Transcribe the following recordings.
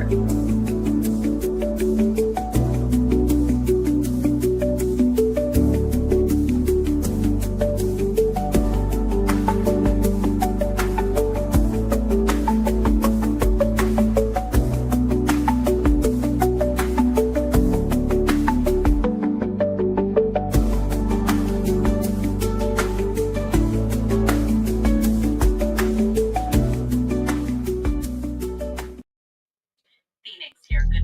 Kohberger. Phoenix here. Good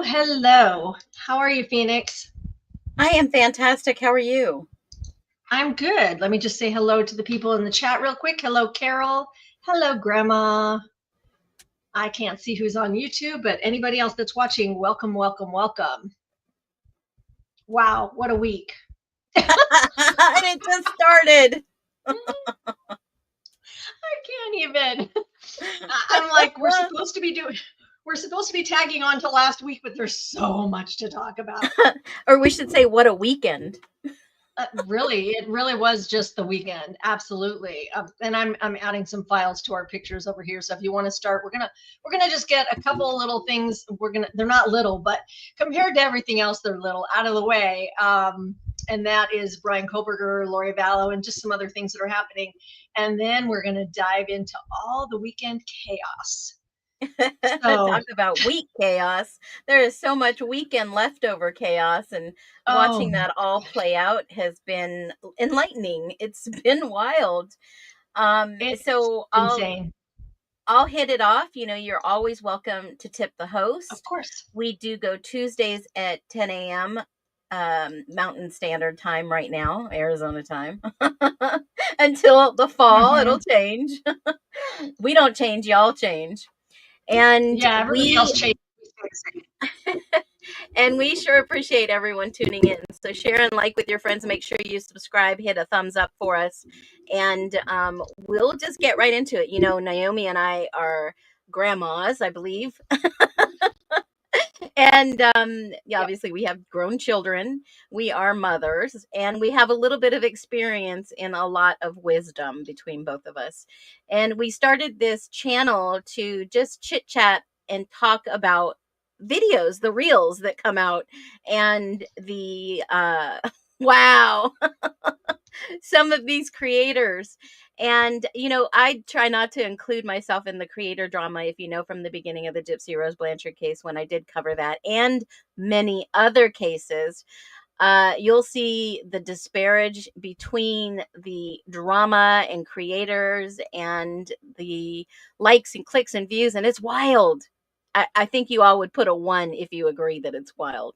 Hello. How are you, Phoenix? I am fantastic. How are you? I'm good. Let me just say hello to the people in the chat real quick. Hello, Carol. Hello, Grandma. I can't see who's on YouTube, but anybody else that's watching, welcome. Wow, what a week. And it just started. I can't even. I'm like, we're supposed to be tagging on to last week, but there's so much to talk about. Or we should say, what a weekend. It really was just the weekend. Absolutely. And I'm adding some files to our pictures over here. So if you want to start, we're gonna just get a couple of little things. They're not little, but compared to everything else, they're little out of the way. And that is Bryan Kohberger, Lori Vallow, and just some other things that are happening. And then we're gonna dive into all the weekend chaos. Talk about week chaos. There is so much weekend leftover chaos, and watching that all play out has been enlightening. It's been wild. It's insane. I'll hit it off. You're always welcome to tip the host. Of course. We do go Tuesdays at 10 a.m. Mountain Standard Time right now, Arizona time. Until the fall, it'll change. We don't change, y'all change. And yeah, everybody else changes. And we sure appreciate everyone tuning in. So share and like with your friends. Make sure you subscribe, hit a thumbs up for us. And we'll just get right into it. Naomi and I are grandmas, I believe. And obviously we have grown children. We are mothers, and we have a little bit of experience in a lot of wisdom between both of us. And we started this channel to just chit chat and talk about videos, the reels that come out, and the wow, some of these creators. And, I try not to include myself in the creator drama, if you know from the beginning of the Gypsy Rose Blanchard case, when I did cover that and many other cases. You'll see the disparage between the drama and creators and the likes and clicks and views, and it's wild. I think you all would put a 1 if you agree that it's wild.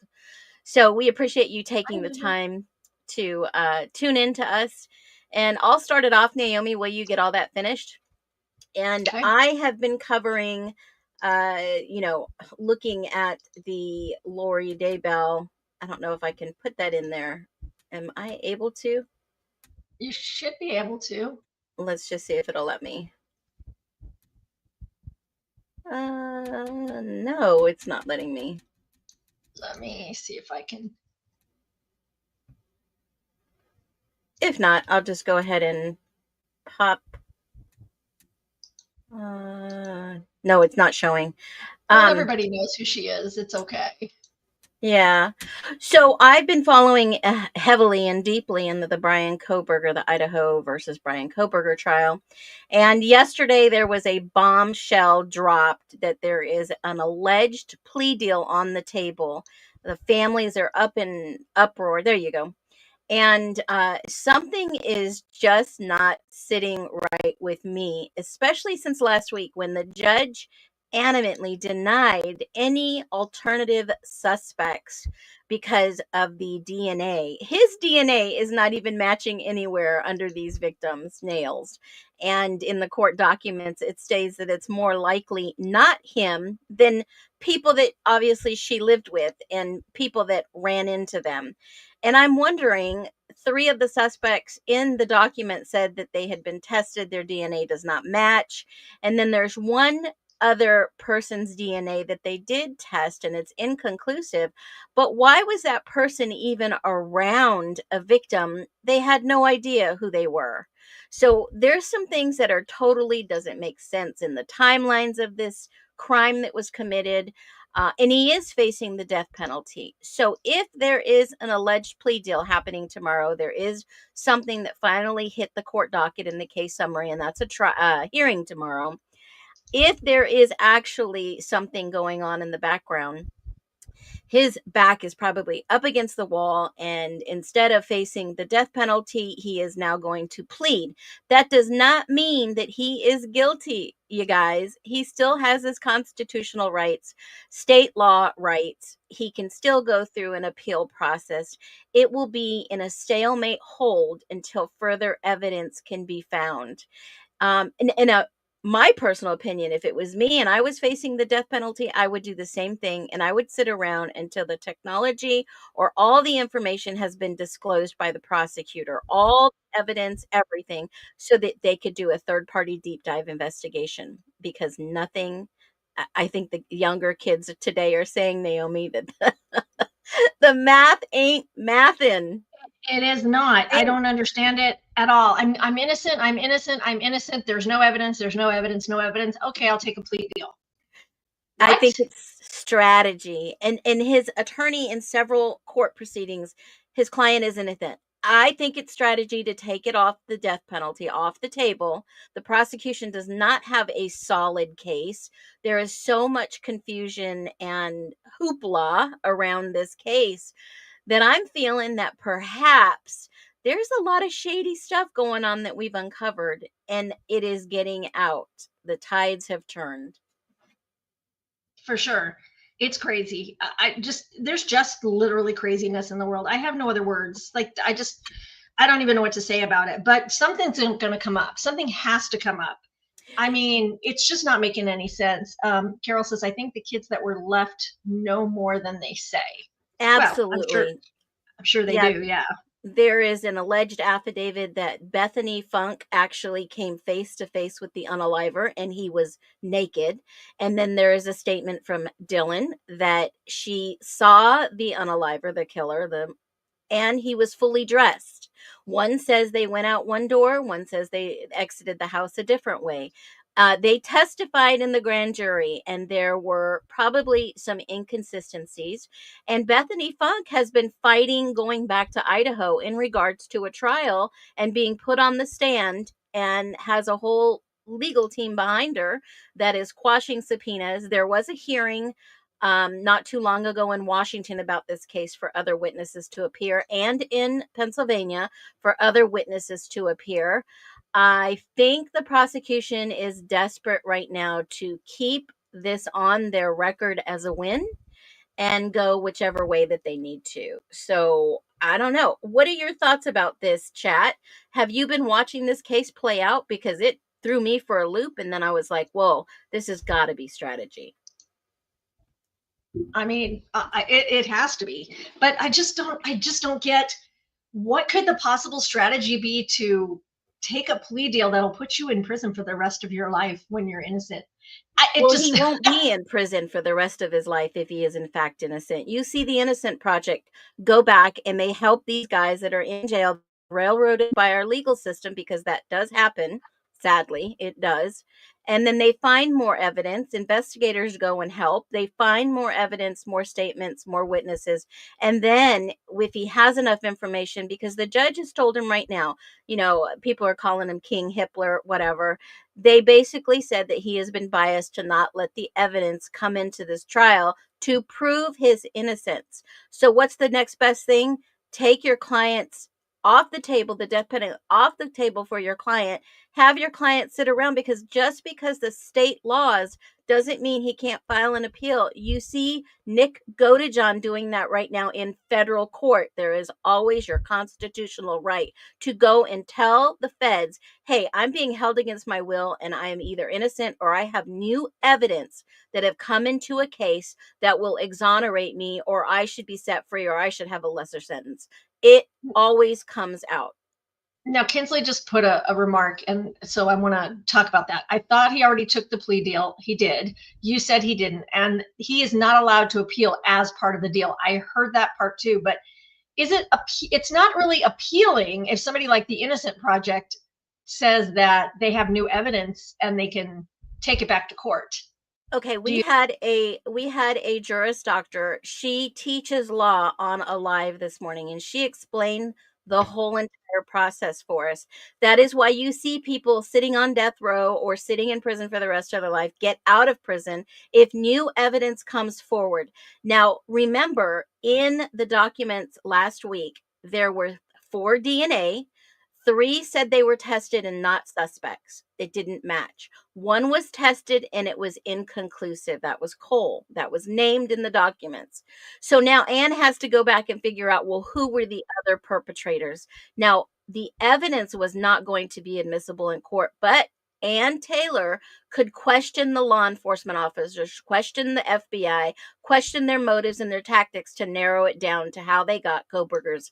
So we appreciate you taking the time to tune in to us. And I'll start it off, Naomi, while you get all that finished. And okay. I have been covering, looking at the Lori Daybell. I don't know if I can put that in there. Am I able to? You should be able to. Let's just see if it'll let me. No, it's not letting me. Let me see if I can. If not, I'll just go ahead and pop. No, it's not showing. Well, everybody knows who she is. It's okay. Yeah. So I've been following heavily and deeply into the Bryan Kohberger, the Idaho versus Bryan Kohberger trial. And yesterday there was a bombshell dropped that there is an alleged plea deal on the table. The families are up in uproar. There you go. And something is just not sitting right with me, especially since last week when the judge animately denied any alternative suspects because of the DNA. His DNA is not even matching anywhere under these victims' nails. And in the court documents, it states that it's more likely not him than people that obviously she lived with and people that ran into them. And I'm wondering, three of the suspects in the document said that they had been tested, their DNA does not match. And then there's one other person's DNA that they did test and it's inconclusive. But why was that person even around a victim? They had no idea who they were. So there's some things that are totally doesn't make sense in the timelines of this crime that was committed. And he is facing the death penalty. So if there is an alleged plea deal happening tomorrow, there is something that finally hit the court docket in the case summary, and that's a hearing tomorrow. If there is actually something going on in the background, his back is probably up against the wall, and instead of facing the death penalty, he is now going to plead. That does not mean that he is guilty, you guys. He still has his constitutional rights, state law rights. He can still go through an appeal process. It will be in a stalemate hold until further evidence can be found. And my personal opinion, if it was me and I was facing the death penalty, I would do the same thing. And I would sit around until the technology or all the information has been disclosed by the prosecutor, all evidence, everything, so that they could do a third party deep dive investigation. Because nothing, I think the younger kids today are saying, Naomi, that the math ain't mathin'. It is not. I don't understand it at all. I'm innocent. I'm innocent. I'm innocent. There's no evidence. There's no evidence. No evidence. Okay, I'll take a plea deal. I think What? it's strategy. And his attorney in several court proceedings, his client is innocent. I think it's strategy to take it off the death penalty, off the table. The prosecution does not have a solid case. There is so much confusion and hoopla around this case that I'm feeling that perhaps there's a lot of shady stuff going on that we've uncovered and it is getting out. The tides have turned. For sure. It's crazy. There's just literally craziness in the world. I have no other words. Like, I don't even know what to say about it, but something's going to come up. Something has to come up. I mean, it's just not making any sense. Carol says, I think the kids that were left know more than they say. Absolutely. Well, I'm sure they do. Yeah. There is an alleged affidavit that Bethany Funk actually came face to face with the unaliver and he was naked. And then there is a statement from Dylan that she saw the unaliver, the killer, and he was fully dressed. One says they went out one door, one says they exited the house a different way. They testified in the grand jury, and there were probably some inconsistencies. And Bethany Funk has been fighting going back to Idaho in regards to a trial and being put on the stand, and has a whole legal team behind her that is quashing subpoenas. There was a hearing not too long ago in Washington about this case for other witnesses to appear, and in Pennsylvania for other witnesses to appear. I think the prosecution is desperate right now to keep this on their record as a win and go whichever way that they need to. So I don't know. What are your thoughts about this, chat? Have you been watching this case play out? Because it threw me for a loop, and then I was like, whoa, this has got to be strategy. I mean, it has to be, but I just don't get what could the possible strategy be to take a plea deal that'll put you in prison for the rest of your life when you're innocent. He won't be in prison for the rest of his life if he is in fact innocent. You see the Innocent Project go back and they help these guys that are in jail, railroaded by our legal system, because that does happen. Sadly, it does. And then they find more evidence. Investigators go and help. They find more evidence, more statements, more witnesses. And then if he has enough information, because the judge has told him right now, people are calling him King Hitler, whatever. They basically said that he has been biased to not let the evidence come into this trial to prove his innocence. So what's the next best thing? Take your client's off the table, the death penalty off the table for your client. Have your client sit around, because just because the state laws doesn't mean he can't file an appeal. You see Nick Godejohn doing that right now in federal court. There is always your constitutional right to go and tell the feds, hey, I'm being held against my will and I am either innocent or I have new evidence that have come into a case that will exonerate me, or I should be set free, or I should have a lesser sentence. It always comes out. Now, Kinsley just put a remark, and so I want to talk about that. I thought he already took the plea deal. He did. You said he didn't, and he is not allowed to appeal as part of the deal. I heard that part too, but it's not really appealing if somebody like the Innocent Project says that they have new evidence and they can take it back to court. Okay, we had a Juris Doctor. She teaches law on Alive this morning, and she explained the whole entire process for us. That is why you see people sitting on death row or sitting in prison for the rest of their life get out of prison if new evidence comes forward. Now, remember, in the documents last week, there were 4 DNA. 3 said they were tested and not suspects. It didn't match. 1 was tested and it was inconclusive. That was Cole. That was named in the documents. So now Anne has to go back and figure out, well, who were the other perpetrators? Now, the evidence was not going to be admissible in court, but Ann Taylor could question the law enforcement officers, question the FBI, question their motives and their tactics to narrow it down to how they got Kohberger's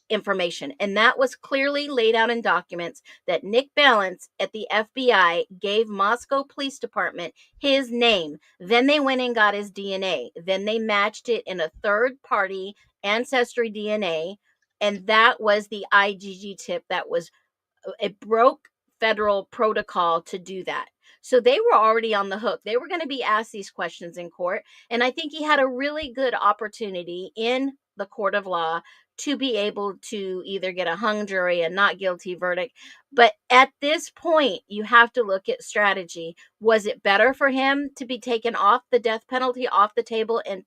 information. And that was clearly laid out in documents that Nick Balance at the FBI gave Moscow Police Department his name. Then they went and got his DNA. Then they matched it in a third party ancestry DNA. And that was the IgG tip it broke federal protocol to do that. So they were already on the hook. They were going to be asked these questions in court. And I think he had a really good opportunity in the court of law to be able to either get a hung jury, a not guilty verdict. But at this point, you have to look at strategy. Was it better for him to be taken off the death penalty, off the table, and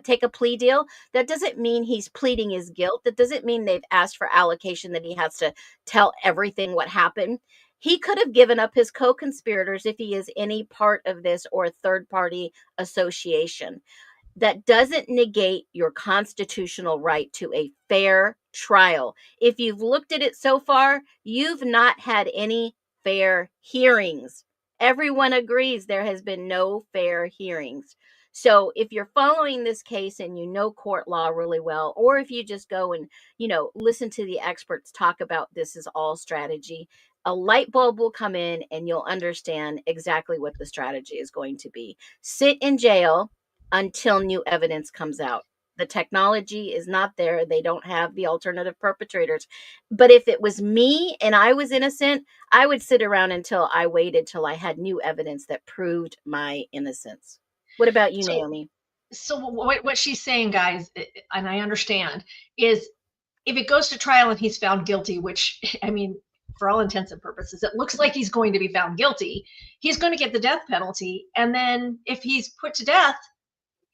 take a plea deal? That doesn't mean he's pleading his guilt. That doesn't mean they've asked for allocation, that he has to tell everything what happened. He could have given up his co-conspirators if he is any part of this or a third-party association. That doesn't negate your constitutional right to a fair trial. If you've looked at it so far, you've not had any fair hearings. Everyone agrees there has been no fair hearings. So if you're following this case and you know court law really well, or if you just go and, listen to the experts talk about this is all strategy, a light bulb will come in and you'll understand exactly what the strategy is going to be. Sit in jail until new evidence comes out. The technology is not there. They don't have the alternative perpetrators. But if it was me and I was innocent, I would sit around until I waited till I had new evidence that proved my innocence. What about you, Naomi? So what she's saying, guys, and I understand, is if it goes to trial and he's found guilty, which, I mean, for all intents and purposes, it looks like he's going to be found guilty, he's going to get the death penalty. And then if he's put to death,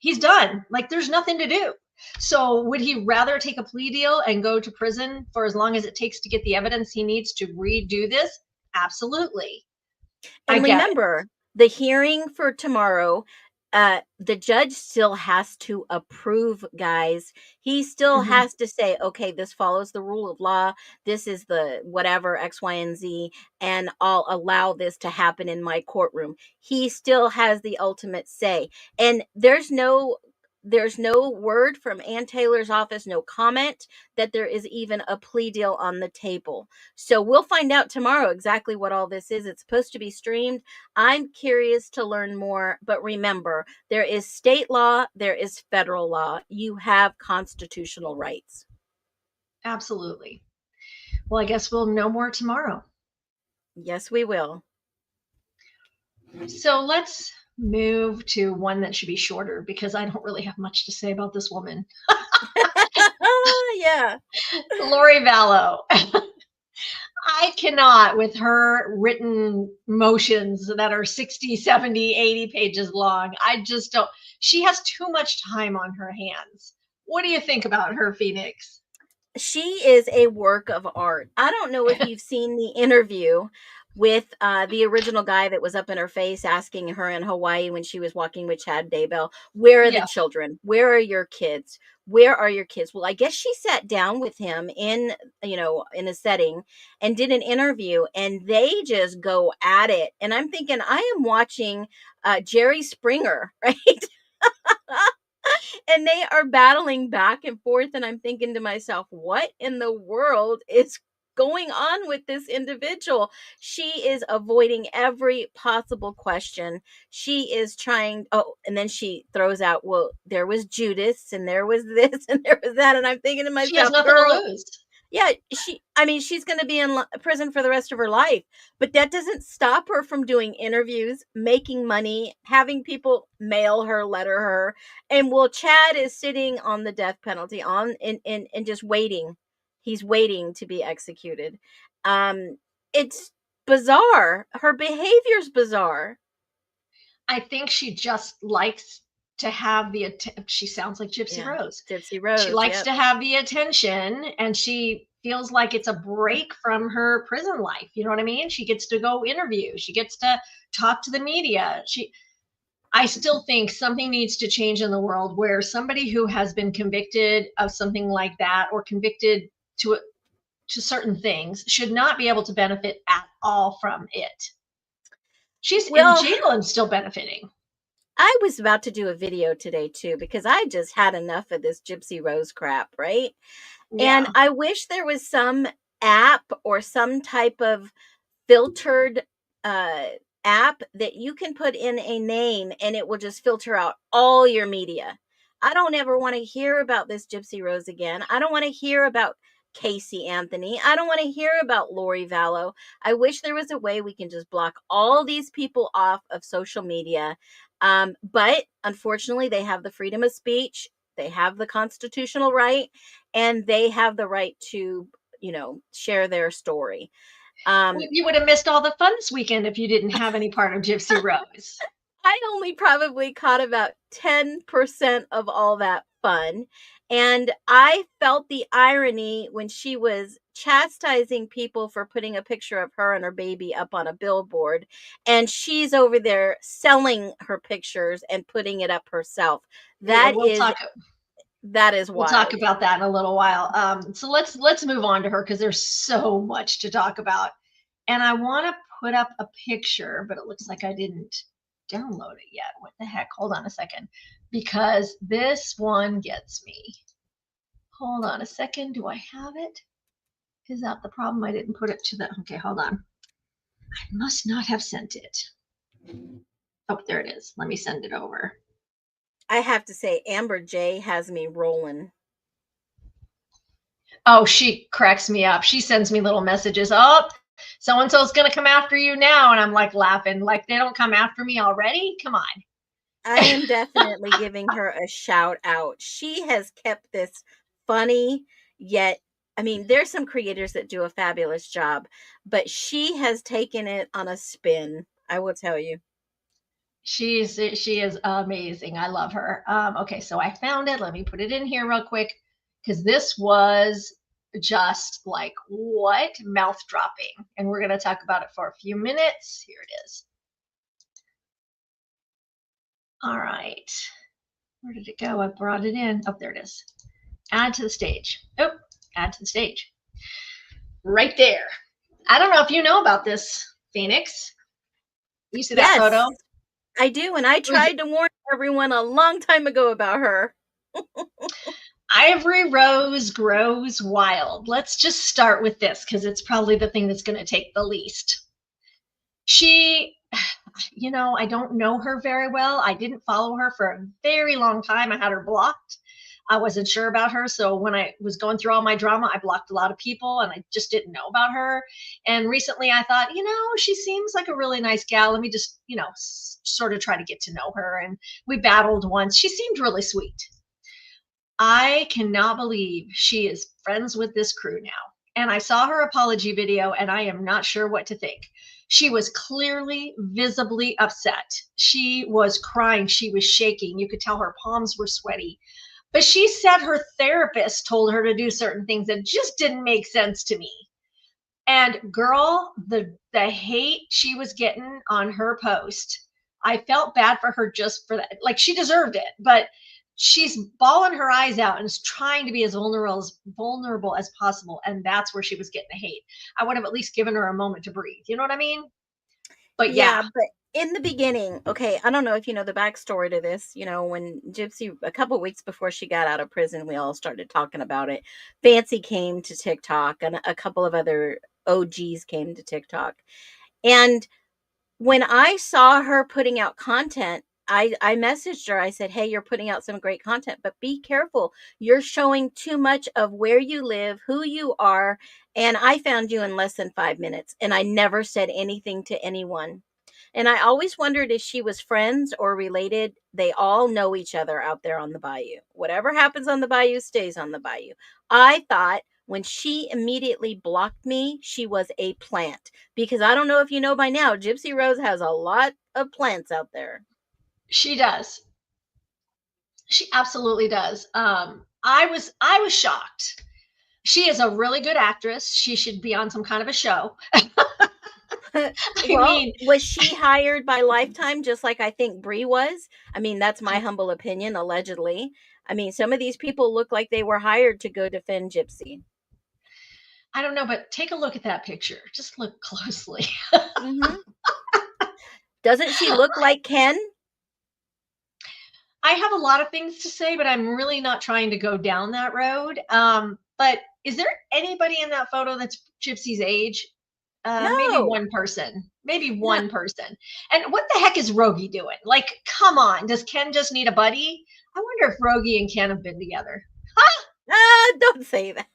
he's done. Like, there's nothing to do. So would he rather take a plea deal and go to prison for as long as it takes to get the evidence he needs to redo this? Absolutely. And remember, the hearing for tomorrow, the judge still has to approve, guys. He still has to say, okay, this follows the rule of law. This is the whatever X, Y, and Z, and I'll allow this to happen in my courtroom. He still has the ultimate say. And there's no word from Ann Taylor's office, no comment that there is even a plea deal on the table. So we'll find out tomorrow exactly what all this is. It's supposed to be streamed. I'm curious to learn more, but remember, there is state law, there is federal law. You have constitutional rights. Absolutely. Well, I guess we'll know more tomorrow. Yes, we will. So let's move to one that should be shorter, because I don't really have much to say about this woman. Yeah. Lori Vallow. I cannot, with her written motions that are 60, 70, 80 pages long. I just don't. She has too much time on her hands. What do you think about her, Phoenix? she is a work of art. I don't know if you've seen the interview with the original guy that was up in her face asking her in Hawaii when she was walking with Chad Daybell, where are the Yeah. children? Where are your kids? Where are your kids? Well, I guess she sat down with him in, in a setting and did an interview, and they just go at it. And I'm thinking, I am watching Jerry Springer, right? And they are battling back and forth, and I'm thinking to myself, what in the world is going on with this individual? She is avoiding every possible question. She is trying, and then she throws out, well, there was Judas and there was this and there was that, and I'm thinking to She has myself, nothing to girl, lose. yeah, she's going to be in prison for the rest of her life, but that doesn't stop her from doing interviews, making money, having people mail her, letter her. And while Chad is sitting on the death penalty and just waiting, he's waiting to be executed. It's bizarre. Her behavior's bizarre. I think she just likes to have she sounds like Gypsy Yeah. Rose. Gypsy She Rose. likes Yep. to have the attention, and she feels like it's a break from her prison life. You know what I mean? She gets to go interview. She gets to talk to the media. I still think something needs to change in the world where somebody who has been convicted of something like that, or convicted to certain things, should not be able to benefit at all from it. She's in Well, jail and still benefiting. I was about to do a video today too, because I just had enough of this Gypsy Rose crap, right? Yeah. And I wish there was some app or some type of filtered app that you can put in a name and it will just filter out all your media. I don't ever want to hear about this Gypsy Rose again. I don't want to hear about Casey Anthony. I don't want to hear about Lori Vallow. I wish there was a way we can just block all these people off of social media. But unfortunately, they have the freedom of speech. They have the constitutional right, and they have the right to, share their story. You would have missed all the fun this weekend if you didn't have any part of Gypsy Rose. I only probably caught about 10% of all that fun. And I felt the irony when she was chastising people for putting a picture of her and her baby up on a billboard. And she's over there selling her pictures and putting it up herself. Yeah, That is we'll talk wild. about that in a little while. So let's move on to her, because there's so much to talk about. And I want to put up a picture, but it looks like I didn't download it yet. What the heck? Hold on a second, because this one gets me. Hold on a second. Do I have it? Is that the problem? I didn't put it to the, okay, hold on. I must not have sent it. Oh, there it is. Let me send it over. I have to say, Amber J has me rolling. Oh, she cracks me up. She sends me little messages. Oh, so-and-so's going to come after you now. And I'm like laughing, like, they don't come after me already? Come on. I am definitely giving her a shout out. She has kept this funny, yet, I mean, there's some creators that do a fabulous job, but she has taken it on a spin, I will tell you. She is amazing. I love her. Okay, so I found it. Let me put it in here real quick, because this was just like, what? Mouth dropping. And we're going to talk about it for a few minutes. Here it is. All right. Where did it go? I brought it in. Oh, there it is. Add to the stage. Oh, add to the stage. Right there. I don't know if you know about this, Phoenix. You see that photo? I do, and I tried to warn everyone a long time ago about her. Ivory Rose grows wild. Let's just start with this, because it's probably the thing that's going to take the least. She, I don't know her very well. I didn't follow her for a very long time. I had her blocked. I wasn't sure about her. So when I was going through all my drama, I blocked a lot of people, and I just didn't know about her. And recently I thought, she seems like a really nice gal. Let me just, sort of try to get to know her. And we battled once. She seemed really sweet. I cannot believe she is friends with this crew now. And I saw her apology video, and I am not sure what to think. She was clearly, visibly upset. She was crying. She was shaking. You could tell her palms were sweaty. But she said her therapist told her to do certain things that just didn't make sense to me. And girl, the hate she was getting on her post, I felt bad for her just for that. Like she deserved it, but she's bawling her eyes out and is trying to be as vulnerable as possible. And that's where she was getting the hate. I would have at least given her a moment to breathe. You know what I mean? But Yeah, yeah, but in the beginning, okay, I don't know if you know the backstory to this. When Gypsy, a couple weeks before she got out of prison, we all started talking about it. Fancy came to TikTok, and a couple of other OGs came to TikTok. And when I saw her putting out content, I messaged her. I said, "Hey, you're putting out some great content, but be careful. You're showing too much of where you live, who you are, and I found you in less than 5 minutes, and I never said anything to anyone." And I always wondered if she was friends or related. They all know each other out there on the bayou. Whatever happens on the bayou stays on the bayou. I thought when she immediately blocked me, she was a plant. Because I don't know if you know by now, Gypsy Rose has a lot of plants out there. she does. She absolutely does. I was shocked. She is a really good actress. She should be on some kind of a show. I Well, mean, was she hired by Lifetime just like I think Brie was? I mean, that's my humble opinion, allegedly. I mean, some of these people look like they were hired to go defend Gypsy. I don't know, but take a look at that picture. Just look closely. Hmm. Doesn't she look like Ken? I have a lot of things to say, but I'm really not trying to go down that road. But is there anybody in that photo that's Gypsy's age? Maybe No, one person. Maybe no. one person. And what the heck is Rogie doing? Like, come on. Does Ken just need a buddy? I wonder if Rogie and Ken have been together. Don't say that.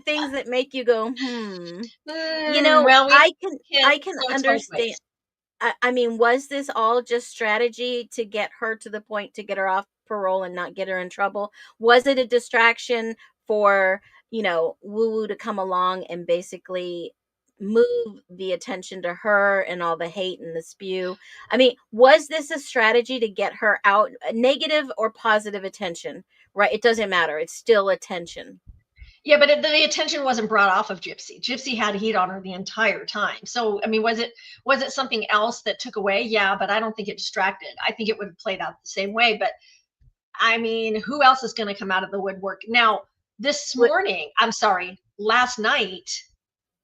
Things that make you go, hmm. Well, we can't I can go it's both understand. ways. I mean, was this all just strategy to get her to the point to get her off parole and not get her in trouble? Was it a distraction for, Woo Woo to come along and basically move the attention to her and all the hate and the spew? I mean, was this a strategy to get her out, negative or positive attention? Right? It doesn't matter. It's still attention. Yeah, but the attention wasn't brought off of Gypsy. Gypsy had heat on her the entire time. So, I mean, was it something else that took away? Yeah, but I don't think it distracted. I think it would have played out the same way. But I mean, who else is going to come out of the woodwork now? This What? morning, I'm sorry, last night,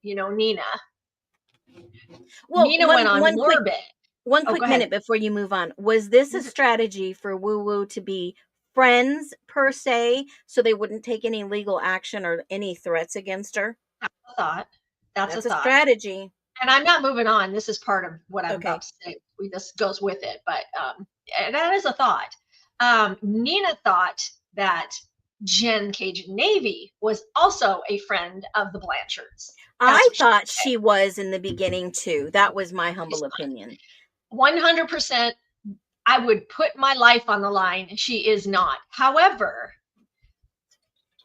Nina. Well, Nina went on Morbid. one Oh, go quick ahead. minute before you move on. Was this a strategy for Woo Woo to be friends per se, so they wouldn't take any legal action or any threats against her? That's a thought. That's a That's a thought. strategy. And I'm not moving on. This is part of what I'm Okay. about to say. This goes with it, but that is a thought. Nina thought that Jen Cajun Navy was also a friend of the Blanchards. That's I what thought she she was in the beginning too. That was my said. humble opinion. 100%. I would put my life on the line. She is not. However,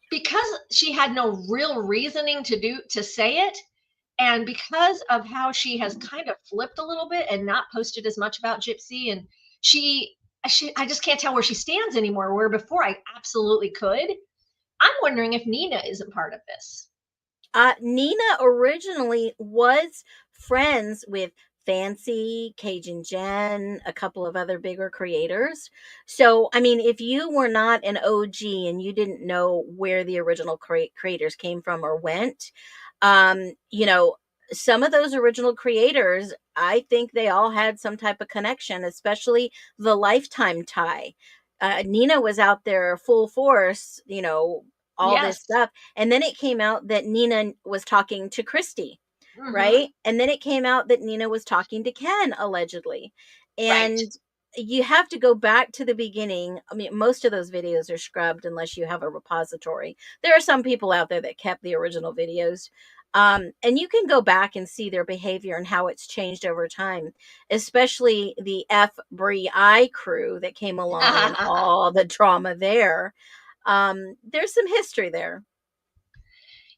because she had no real reasoning to say it, and because of how she has kind of flipped a little bit and not posted as much about Gypsy, and she I just can't tell where she stands anymore, where before I absolutely could. I'm wondering if Nina isn't part of this. Nina originally was friends with Fancy, Cajun Jen, a couple of other bigger creators. So, I mean, if you were not an OG and you didn't know where the original creators came from or went, um, you know, some of those original creators, I think they all had some type of connection, especially the Lifetime tie. Nina was out there full force, all this Yes. stuff. And then it came out that Nina was talking to Christy, Mm-hmm. right? And then it came out that Nina was talking to Ken, allegedly. Right. And you have to go back to the beginning. I mean, most of those videos are scrubbed unless you have a repository. There are some people out there that kept the original videos. And you can go back and see their behavior and how it's changed over time, especially the F Brie I crew that came along and all the drama there. There's some history there.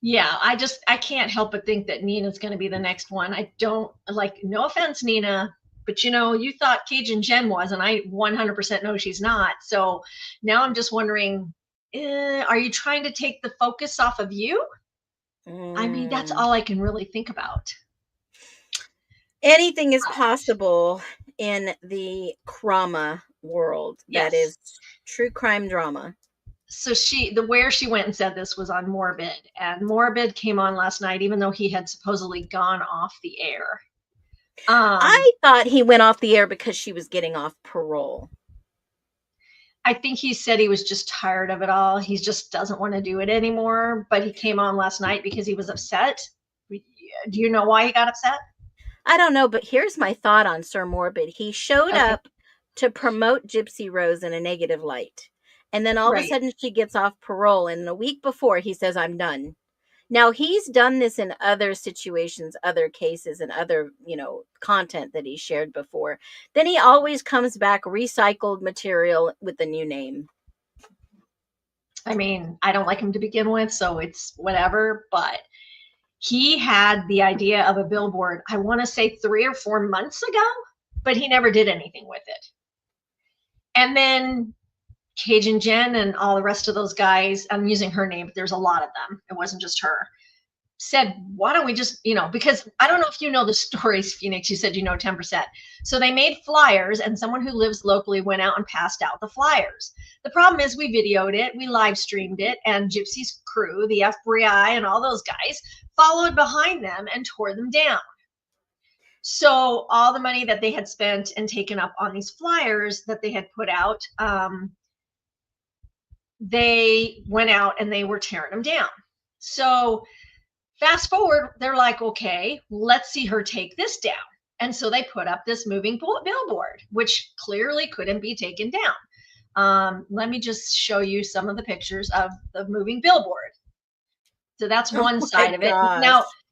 Yeah, I can't help but think that Nina's going to be the next one. I don't like, no offense, Nina. But you thought Cajun Jen was, and I 100% know she's not. So now I'm just wondering, are you trying to take the focus off of you? I mean, that's all I can really think about. Anything is possible in the crama world. Yes. That is true crime drama. So where she went and said this was on Morbid, and Morbid came on last night, even though he had supposedly gone off the air. I thought he went off the air because she was getting off parole. I think he said he was just tired of it all. He just doesn't want to do it anymore. But he came on last night because he was upset. Do you know why he got upset? I don't know, but here's my thought on Sir Morbid. He showed up to promote Gypsy Rose in a negative light. And then all of a sudden she gets off parole. And a week before he says, I'm done. Now he's done this in other situations, other cases, and other, content that he shared before. Then he always comes back recycled material with a new name. I mean, I don't like him to begin with, so it's whatever, but he had the idea of a billboard, I want to say 3 or 4 months ago, but he never did anything with it. And then Cajun Jen and all the rest of those guys, I'm using her name, but there's a lot of them, it wasn't just her, said, why don't we just, because I don't know if you know the stories, Phoenix, you said 10%. So they made flyers, and someone who lives locally went out and passed out the flyers. The problem is we videoed it, we live streamed it, and Gypsy's crew, the FBI and all those guys, followed behind them and tore them down. So all the money that they had spent and taken up on these flyers that they had put out, they went out and they were tearing them down. So fast forward, they're like, okay, let's see her take this down. And so they put up this moving billboard, which clearly couldn't be taken down. Let me just show you some of the pictures of the moving billboard. So that's one side of it.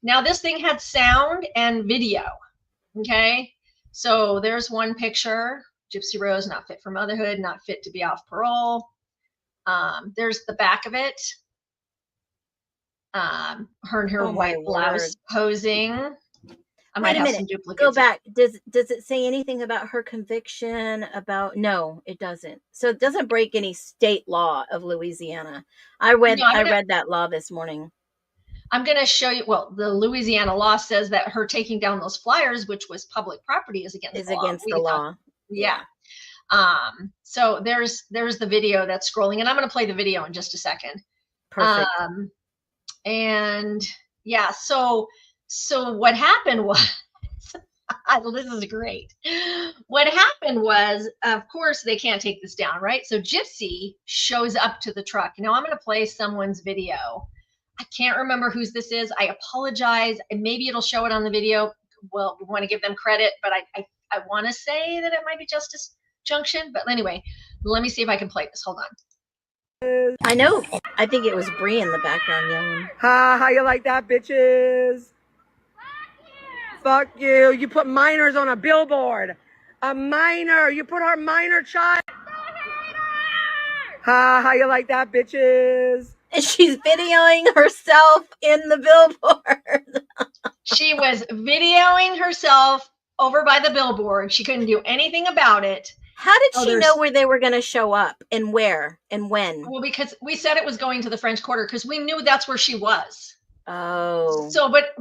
Now this thing had sound and video. Okay. So there's one picture, Gypsy Rose, not fit for motherhood, not fit to be off parole. There's the back of it. Her in her white blouse posing. I might have some duplicates. Go back. Does it say anything about her conviction? No, it doesn't. So it doesn't break any state law of Louisiana. I read that law this morning. I'm going to show you. Well, the Louisiana law says that her taking down those flyers, which was public property, is against the law. Yeah. So there's the video that's scrolling, and I'm going to play the video in just a second. Perfect. And yeah, so what happened was, this is great. What happened was, of course, they can't take this down, right? So Gypsy shows up to the truck. Now I'm going to play someone's video. I can't remember whose this is. I apologize. And maybe it'll show it on the video. Well, we want to give them credit, but I want to say that it might be Justice Junction. But anyway, let me see if I can play this. Hold on. I know. I think it was Bree in the background yelling. Ha, how you like that, bitches? Fuck you. You put minors on a billboard. A minor. You put her minor child. Ha, how you like that, bitches? And she's videoing herself in the billboard. She was videoing herself over by the billboard. She couldn't do anything about it. How did she know where they were going to show up and where and when? Well, because we said it was going to the French Quarter because we knew that's where she was. Oh. So, but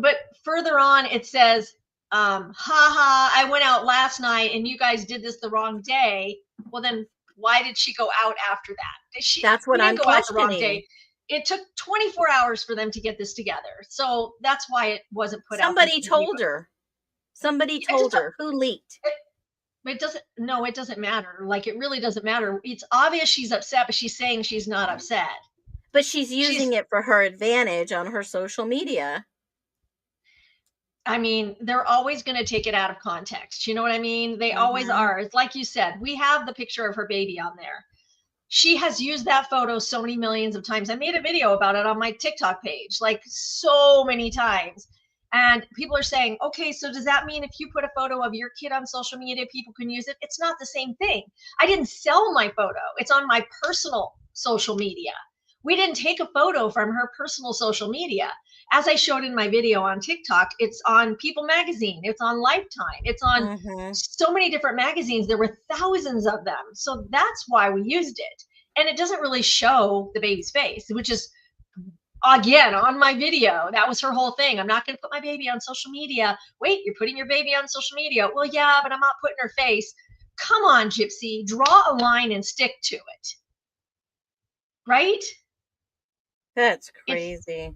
further on it says, I went out last night and you guys did this the wrong day. Well, then why did she go out after that? That's what I'm questioning. It took 24 hours for them to get this together. So that's why it wasn't put out. Somebody told her. Somebody told her. Who leaked? It doesn't matter. Like, it really doesn't matter. It's obvious she's upset, but she's saying she's not upset. But she's using it for her advantage on her social media. I mean, they're always going to take it out of context. You know what I mean? They always are. It's like you said, we have the picture of her baby on there. She has used that photo so many millions of times. I made a video about it on my TikTok page, like so many times. And people are saying, okay, so does that mean if you put a photo of your kid on social media, people can use it? It's not the same thing. I didn't sell my photo. It's on my personal social media. We didn't take a photo from her personal social media. As I showed in my video on TikTok, it's on People Magazine, it's on Lifetime, it's on so many different magazines. There were thousands of them. So that's why we used it. And it doesn't really show the baby's face, which is, again, on my video, that was her whole thing. I'm not going to put my baby on social media. Wait, you're putting your baby on social media? Well, yeah, but I'm not putting her face. Come on, Gypsy, draw a line and stick to it. Right? That's crazy.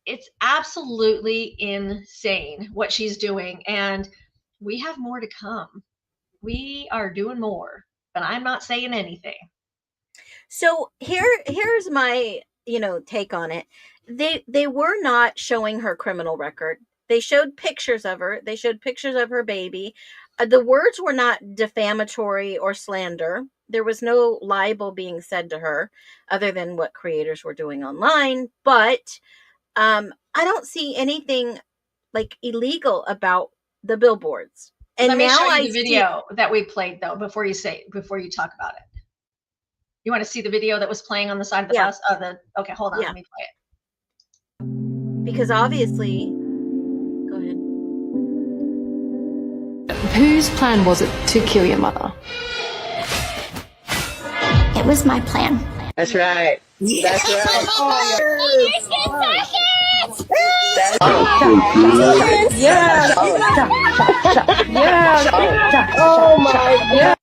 It's absolutely insane what she's doing. And we have more to come. We are doing more, but I'm not saying anything. So here's my, take on it. They were not showing her criminal record. They showed pictures of her. They showed pictures of her baby. The words were not defamatory or slander. There was no libel being said to her other than what creators were doing online. But I don't see anything like illegal about the billboards. And let me now show you the video that we played, though, before you talk about it. You want to see the video that was playing on the side of the bus? Okay, hold on, let me play it. Because obviously, go ahead. Whose plan was it to kill your mother? It was my plan. That's right. That's right. Yes. Oh my God.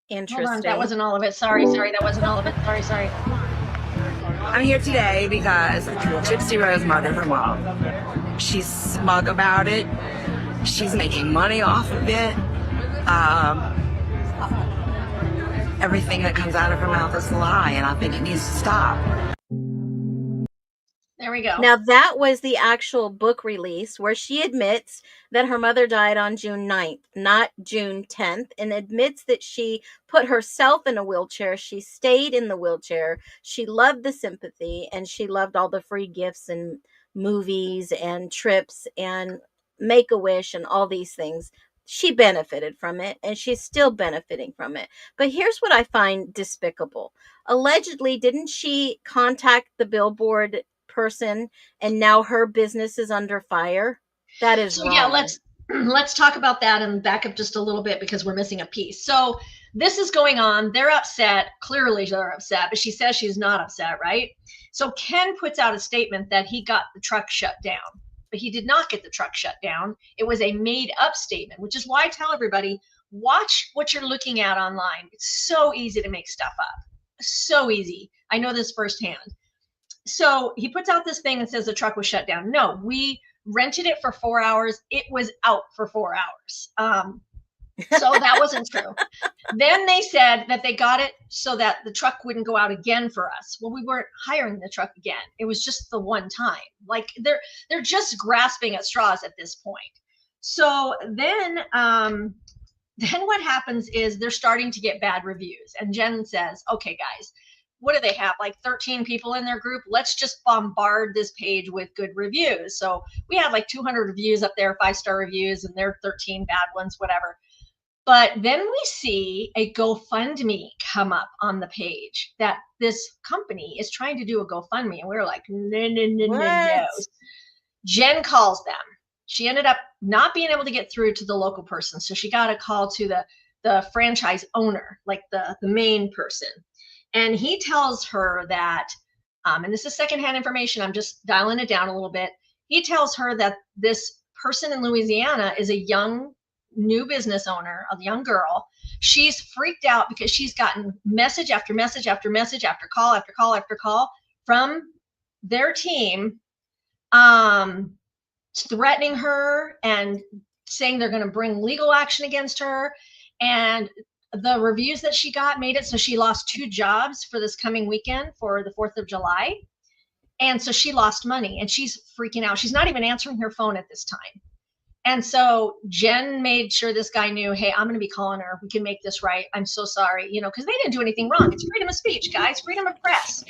Interesting. Hold on, that wasn't all of it. Sorry, that wasn't all of it. Sorry. I'm here today because Gypsy Rose's mother-in-law, she's smug about it. She's making money off of it. Everything that comes out of her mouth is a lie, and I think it needs to stop. There we go. Now, that was the actual book release where she admits that her mother died on June 9th, not June 10th, and admits that she put herself in a wheelchair. She stayed in the wheelchair. She loved the sympathy, and she loved all the free gifts and movies and trips and Make-A-Wish and all these things. She benefited from it, and she's still benefiting from it. But here's what I find despicable. Allegedly, didn't she contact the billboard person, and now her business is under fire? That is wrong. Yeah, let's talk about that and back up just a little bit because we're missing a piece. So this is going on. They're upset. Clearly they're upset, but she says she's not upset, right? So Ken puts out a statement that he got the truck shut down, but he did not get the truck shut down. It was a made up statement, which is why I tell everybody, watch what you're looking at online. It's so easy to make stuff up. So easy. I know this firsthand. So he puts out this thing and says the truck was shut down. No, we rented it for 4 hours. It was out for 4 hours. So that wasn't true. Then they said that they got it so that the truck wouldn't go out again for us. Well, we weren't hiring the truck again. It was just the one time. Like they're just grasping at straws at this point. So then what happens is they're starting to get bad reviews. And Jen says, okay, guys, what do they have? Like 13 people in their group? Let's just bombard this page with good reviews. So we had like 200 reviews up there, 5-star reviews, and there are 13 bad ones, whatever. But then we see a GoFundMe come up on the page that this company is trying to do a GoFundMe. And we were like, no. Jen calls them. She ended up not being able to get through to the local person. So she got a call to the franchise owner, like the main person. And he tells her that, and this is secondhand information, I'm just dialing it down a little bit. He tells her that this person in Louisiana is a young, new business owner, a young girl. She's freaked out because she's gotten message after message after message after call after call after call from their team, threatening her and saying they're going to bring legal action against her. And the reviews that she got made it so she lost 2 jobs for this coming weekend for the 4th of July. And so she lost money and she's freaking out. She's not even answering her phone at this time. And so Jen made sure this guy knew, hey, I'm going to be calling her. We can make this right. I'm so sorry, because they didn't do anything wrong. It's freedom of speech, guys, freedom of press.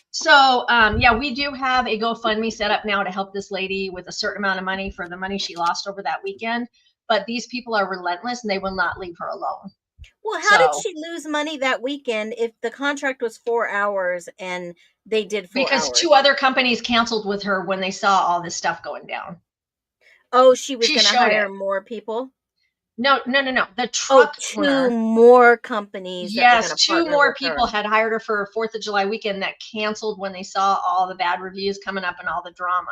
So, yeah, we do have a GoFundMe set up now to help this lady with a certain amount of money for the money she lost over that weekend. But these people are relentless and they will not leave her alone. Well, how did So, she lose money that weekend if the contract was 4 hours and they did 4 hours? because two other companies canceled with her when they saw all this stuff going down. Oh, she was She going to showed hire it. more people? No. The Oh, truck two owner. more companies that were going Yes, to two partner more with people her. had hired her for a 4th of July weekend that canceled when they saw all the bad reviews coming up and all the drama.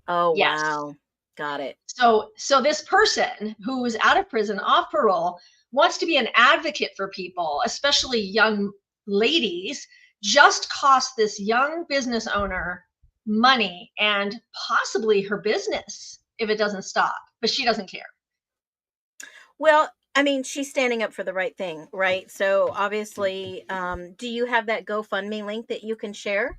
Oh, Yes. wow. Got it. So this person who is out of prison, off parole, wants to be an advocate for people, especially young ladies, just cost this young business owner money and possibly her business if it doesn't stop. But she doesn't care. Well, I mean, she's standing up for the right thing, right? So obviously, do you have that GoFundMe link that you can share?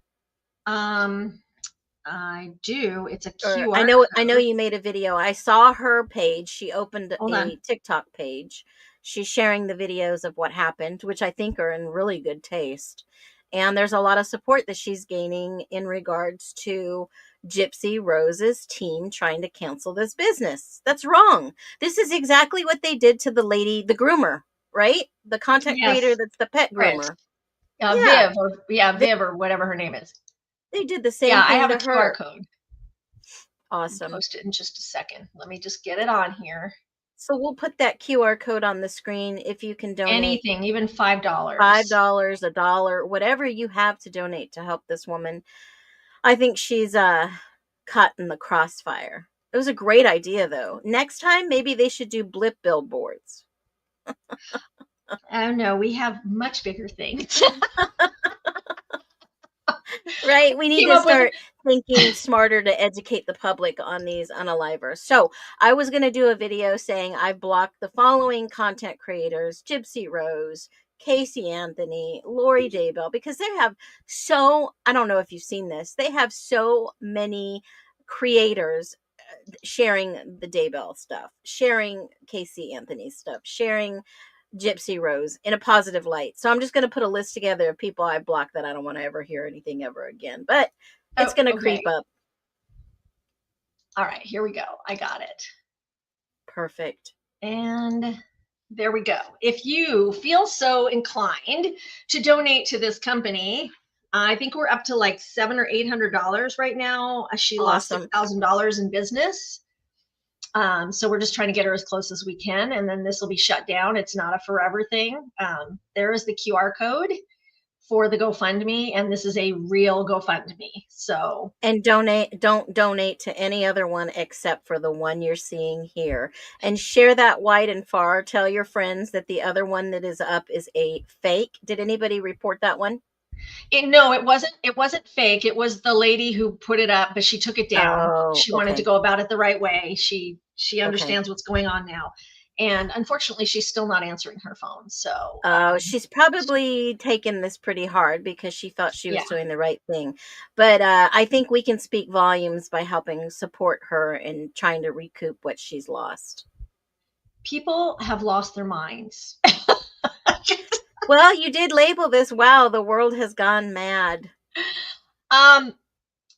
I do. It's a Or QR I know code. you made a video. I saw her page. She opened Hold a on. TikTok page. She's sharing the videos of what happened, which I think are in really good taste. And there's a lot of support that she's gaining in regards to Gypsy Rose's team trying to cancel this business. That's wrong. This is exactly what they did to the lady, the groomer, right? The content creator Yes. that's the pet Right. groomer. Viv or whatever her name is. They did the same Yeah, I thing have to a QR her. code. Awesome. I'll post it in just a second. Let me just get it on here. So we'll put that QR code on the screen if you can donate. Anything, even $5. $5, $1, whatever you have to donate to help this woman. I think she's caught in the crossfire. It was a great idea, though. Next time, maybe they should do blip billboards. I don't know. We have much bigger things. Right? We need Came to up with- start thinking smarter to educate the public on these unalivers. So I was going to do a video saying I blocked the following content creators: Gypsy Rose, Casey Anthony, Lori Daybell, because they have I don't know if you've seen this, they have so many creators sharing the Daybell stuff, sharing Casey Anthony stuff, sharing Gypsy Rose in a positive light. So I'm just going to put a list together of people I blocked that I don't want to ever hear anything ever again. But it's going to creep up. All right, here we go. I got it. Perfect. And there we go. If you feel so inclined to donate to this company, I think we're up to like $700 or $800 right now. She lost $6,000 in business. So we're just trying to get her as close as we can, and then this will be shut down. It's not a forever thing. There is the QR code for the GoFundMe, and this is a real GoFundMe. So, and don't donate to any other one except for the one you're seeing here, and share that wide and far. Tell your friends that the other one that is up is a fake. Did anybody report that one? No, it wasn't fake. It was the lady who put it up, but she took it down. She wanted to go about it the right way. She understands what's going on now. And unfortunately, she's still not answering her phone. So she's probably taken this pretty hard because she thought she was doing the right thing. But I think we can speak volumes by helping support her in trying to recoup what she's lost. People have lost their minds. Well, you did label this, wow, the world has gone mad.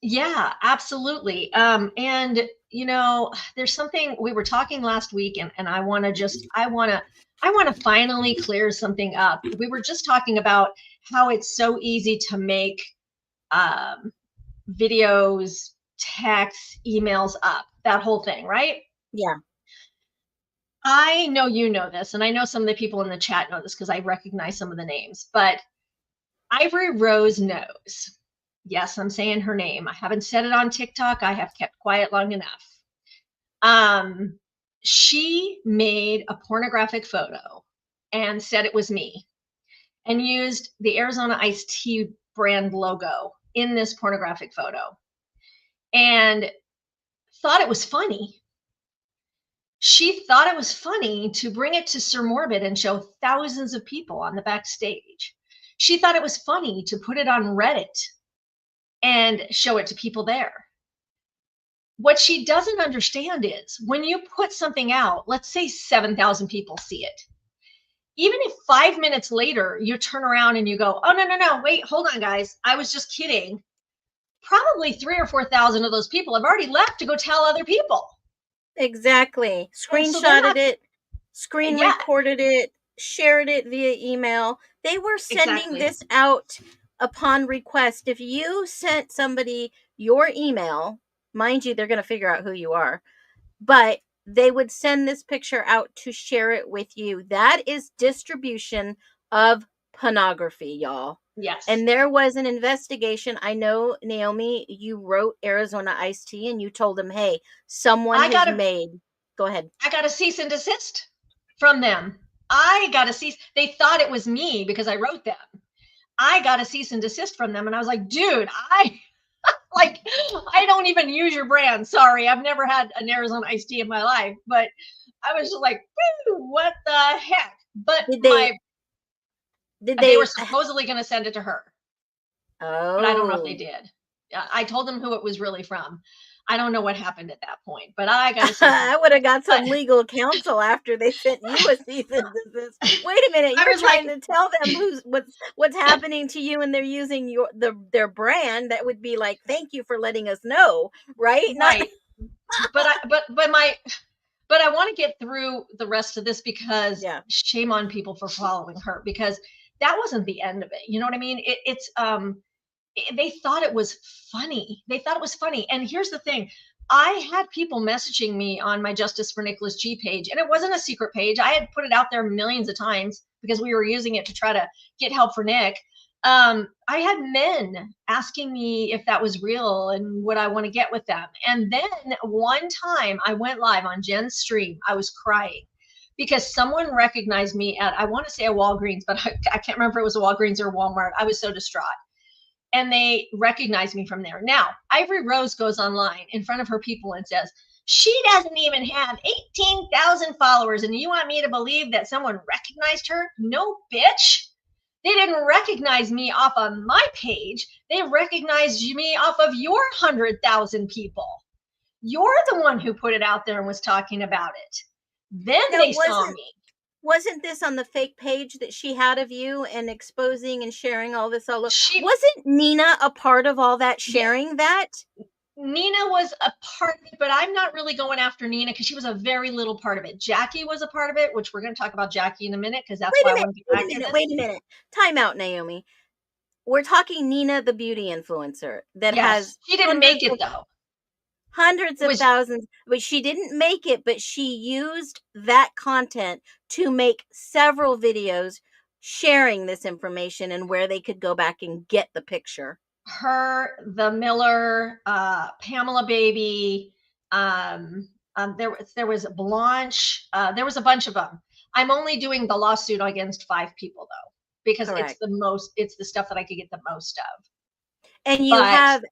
Yeah, absolutely. And you know, there's something we were talking last week, and I want to finally clear something up. We were just talking about how it's so easy to make videos, texts, emails up, that whole thing, right? Yeah. I know you know this, and I know some of the people in the chat know this because I recognize some of the names, but Ivory Rose knows. Yes, I'm saying her name. I haven't said it on TikTok. I have kept quiet long enough. She made a pornographic photo and said it was me and used the Arizona Iced Tea brand logo in this pornographic photo and thought it was funny. She thought it was funny to bring it to Sir Morbid and show thousands of people on the backstage. She thought it was funny to put it on Reddit and show it to people there. What she doesn't understand is when you put something out, let's say 7,000 people see it. even if 5 minutes later you turn around and you go, oh, no, wait, hold on, guys, I was just kidding. Probably 3,000 or 4,000 of those people have already left to go tell other people. Exactly. Screenshotted it, screen recorded it, shared it via email. They were sending this out upon request. If you sent somebody your email, mind you, they're going to figure out who you are, but they would send this picture out to share it with you. That is distribution of pornography, y'all. Yes. And there was an investigation. I know, Naomi, you wrote Arizona Iced Tea and you told them, hey, someone has made. Go ahead. I got a cease and desist from them. I got a cease. They thought it was me because I wrote them. I got a cease and desist from them. And I was like, dude, I don't even use your brand. Sorry, I've never had an Arizona Iced Tea in my life. But I was just like, what the heck? But they were supposedly going to send it to her. Oh. But I don't know if they did. I told them who it was really from. I don't know what happened at that point, but I got to say, I would have got some legal counsel after they sent you a cease and desist. Wait a minute, you're trying to tell them what's happening to you, and they're using their brand. That would be like, thank you for letting us know, right? Right. But I want to get through the rest of this because shame on people for following her, because that wasn't the end of it. You know what I mean? They thought it was funny. And here's the thing. I had people messaging me on my Justice for Nicholas G page, and it wasn't a secret page. I had put it out there millions of times because we were using it to try to get help for Nick. I had men asking me if that was real and would I want to get with them. And then one time I went live on Jen's stream. I was crying because someone recognized me at, I want to say a Walgreens, but I can't remember if it was a Walgreens or Walmart. I was so distraught. And they recognized me from there. Now, Ivory Rose goes online in front of her people and says, she doesn't even have 18,000 followers. And you want me to believe that someone recognized her? No, bitch. They didn't recognize me off of my page. They recognized me off of your 100,000 people. You're the one who put it out there and was talking about it. Then they saw me. Wasn't this on the fake page that she had of you and exposing and sharing all this all over? Wasn't Nina a part of all that, sharing that? Nina was a part of it, but I'm not really going after Nina because she was a very little part of it. Jackie was a part of it, which we're going to talk about Jackie in a minute because that's why I want to get back to this. Wait a minute. Time out, Naomi. We're talking Nina, the beauty influencer that has. She didn't make it though. Hundreds of thousands, but she didn't make it, but she used that content to make several videos sharing this information and where they could go back and get the picture. Her, the Miller, Pamela Baby, there was Blanche, there was a bunch of them. I'm only doing the lawsuit against 5 people though, because it's the stuff that I could get the most of. And you have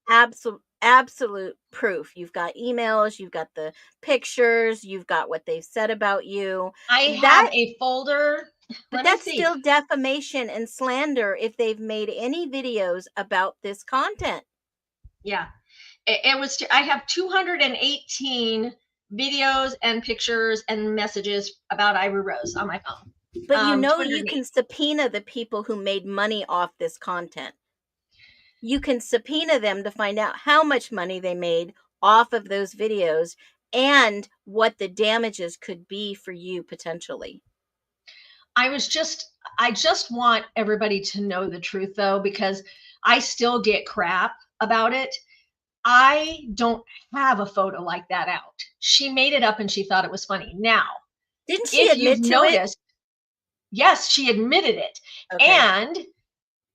absolute proof. You've got emails, you've got the pictures, you've got what they've said about you. I have a folder. But that's still defamation and slander if they've made any videos about this content. Yeah. It was, I have 218 videos and pictures and messages about Ivory Rose on my phone. But you can subpoena the people who made money off this content. You can subpoena them to find out how much money they made off of those videos and what the damages could be for you potentially. I just want everybody to know the truth though, because I still get crap about it. I don't have a photo like that out. She made it up and she thought it was funny. Now, didn't she admit to it? Yes, she admitted it. Okay. And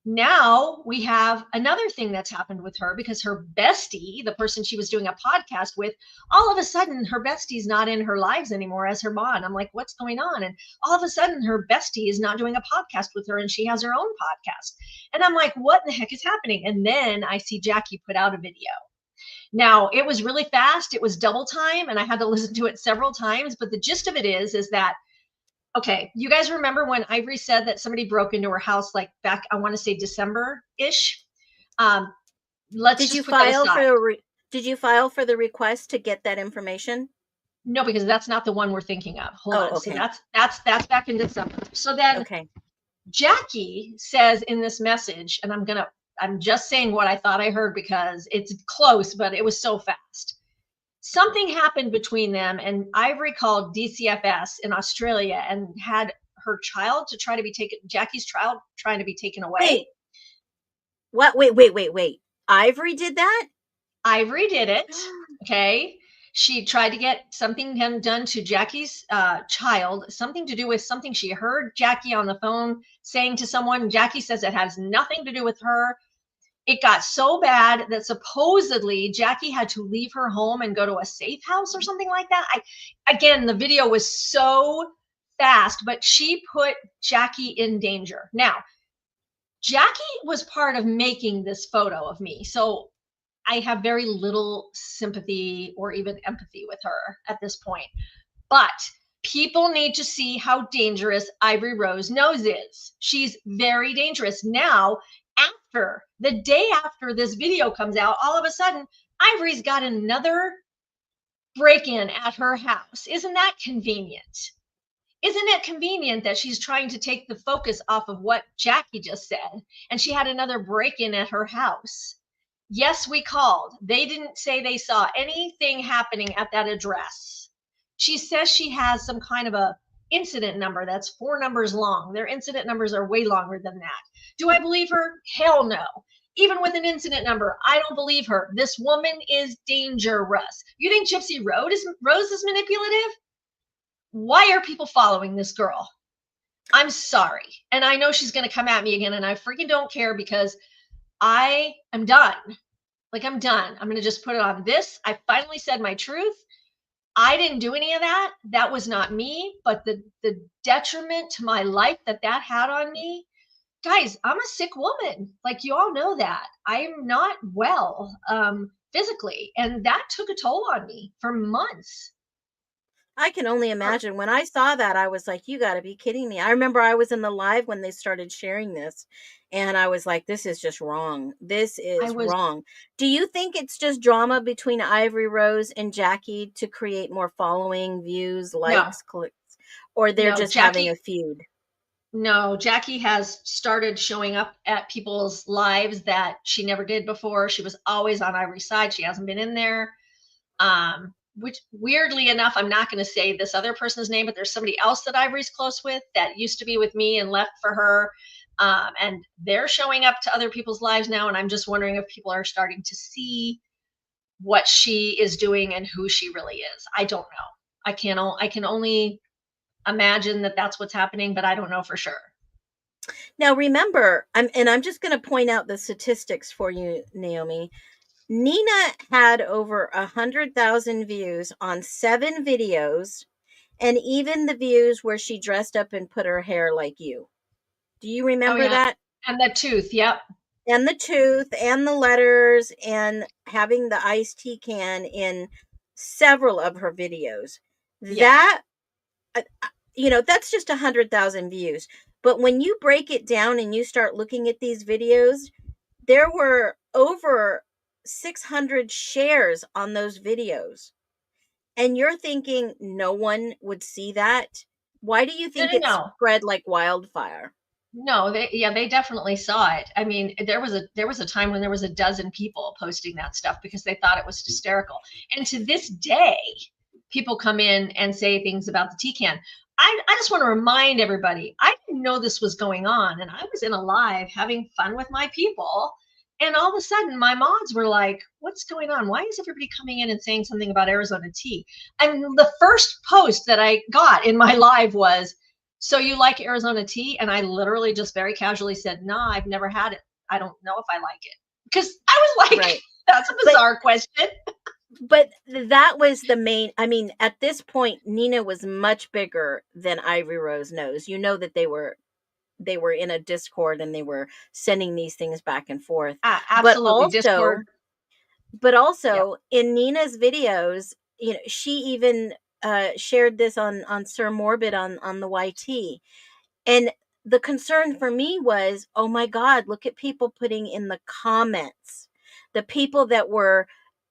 now we have another thing that's happened with her because her bestie, the person she was doing a podcast with, all of a sudden her bestie's not in her lives anymore as her bond. I'm like, what's going on? And all of a sudden her bestie is not doing a podcast with her and she has her own podcast. And I'm like, what in the heck is happening? And then I see Jackie put out a video. Now it was really fast. It was double time and I had to listen to it several times. But the gist of it is that, okay, you guys remember when Ivory said that somebody broke into her house like back, I want to say December-ish? Did you file for the request to get that information? No, because that's not the one we're thinking of. Hold on. okay. So that's back in December. So then Okay. Jackie says in this message, and I'm just saying what I thought I heard because it's close, but it was so fast. Something happened between them, and Ivory called DCFS in Australia and had her child to try to be taken, Jackie's child trying to be taken away. Wait. What? Wait. Ivory did that? Ivory did it. Okay. She tried to get something done to Jackie's child, something to do with something she heard Jackie on the phone saying to someone. Jackie says it has nothing to do with her. It got so bad that supposedly Jackie had to leave her home and go to a safe house or something like that. Again, the video was so fast, but she put Jackie in danger. Now, Jackie was part of making this photo of me. So I have very little sympathy or even empathy with her at this point. But people need to see how dangerous Ivory Rose Nose is. She's very dangerous. Now, after the day after this video comes out, all of a sudden, Ivory's got another break-in at her house. Isn't that convenient? Isn't it convenient that she's trying to take the focus off of what Jackie just said? And she had another break-in at her house. Yes, we called. They didn't say they saw anything happening at that address. She says she has some kind of a incident number that's 4 numbers long. Their incident numbers are way longer than that. Do I believe her? Hell no. Even with an incident number, I don't believe her. This woman is dangerous. You think Gypsy Rose is manipulative? Why are people following this girl? I'm sorry. And I know she's going to come at me again, and I freaking don't care because I am done. Like, I'm done. I'm going to just put it on this. I finally said my truth. I didn't do any of that. That was not me. But the detriment to my life that had on me, guys, I'm a sick woman. Like, you all know that. I am not well physically. And that took a toll on me for months. I can only imagine. When I saw that, I was like, you got to be kidding me. I remember I was in the live when they started sharing this, and I was like, this is just wrong. This is wrong. Do you think it's just drama between Ivory Rose and Jackie to create more following, views, likes, clicks, or they're just having a feud? No, Jackie has started showing up at people's lives that she never did before. She was always on Ivory's side. She hasn't been in there. Which, weirdly enough, I'm not going to say this other person's name, but there's somebody else that Ivory's close with that used to be with me and left for her. And they're showing up to other people's lives now. And I'm just wondering if people are starting to see what she is doing and who she really is. I don't know. I can only imagine that that's what's happening, but I don't know for sure. Now, remember, I'm just going to point out the statistics for you, Naomi. Nina had over 100,000 views on 7 videos, and even the views where she dressed up and put her hair like you. Do you remember that? And the tooth, yep. And the tooth and the letters and having the iced tea can in several of her videos. Yes. That, that's just 100,000 views. But when you break it down and you start looking at these videos, there were over 600 shares on those videos. And you're thinking no one would see that? Why do you think it spread like wildfire? No, they definitely saw it. I mean, there was a time when there was a dozen people posting that stuff because they thought it was hysterical. And to this day, people come in and say things about the tea can. I just want to remind everybody, I didn't know this was going on. And I was in a live having fun with my people. And all of a sudden, my mods were like, what's going on? Why is everybody coming in and saying something about Arizona tea? And the first post that I got in my live was, so you like Arizona tea? And I literally just very casually said, no, I've never had it. I don't know if I like it. Because I was like, that's a bizarre question. But that was the main, I mean, at this point, Nina was much bigger than Ivory Rose Nose. You know that they were in a Discord and they were sending these things back and forth. Absolutely. Discord. But also in Nina's videos, she even shared this on Sir Morbid on the YT. And the concern for me was, oh my God, look at people putting in the comments. The people that were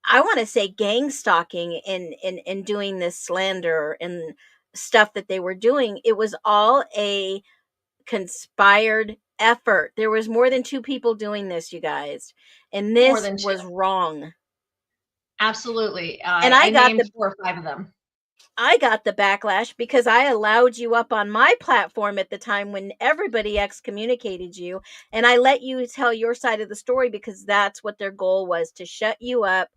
I want to say gang stalking in doing this slander and stuff that they were doing. It was all a conspired effort. There was more than 2 people doing this, you guys. And More this than 2. was wrong. Absolutely. And I named 4 or 5 of them. I got the backlash because I allowed you up on my platform at the time when everybody excommunicated you. And I let you tell your side of the story because that's what their goal was, to shut you up,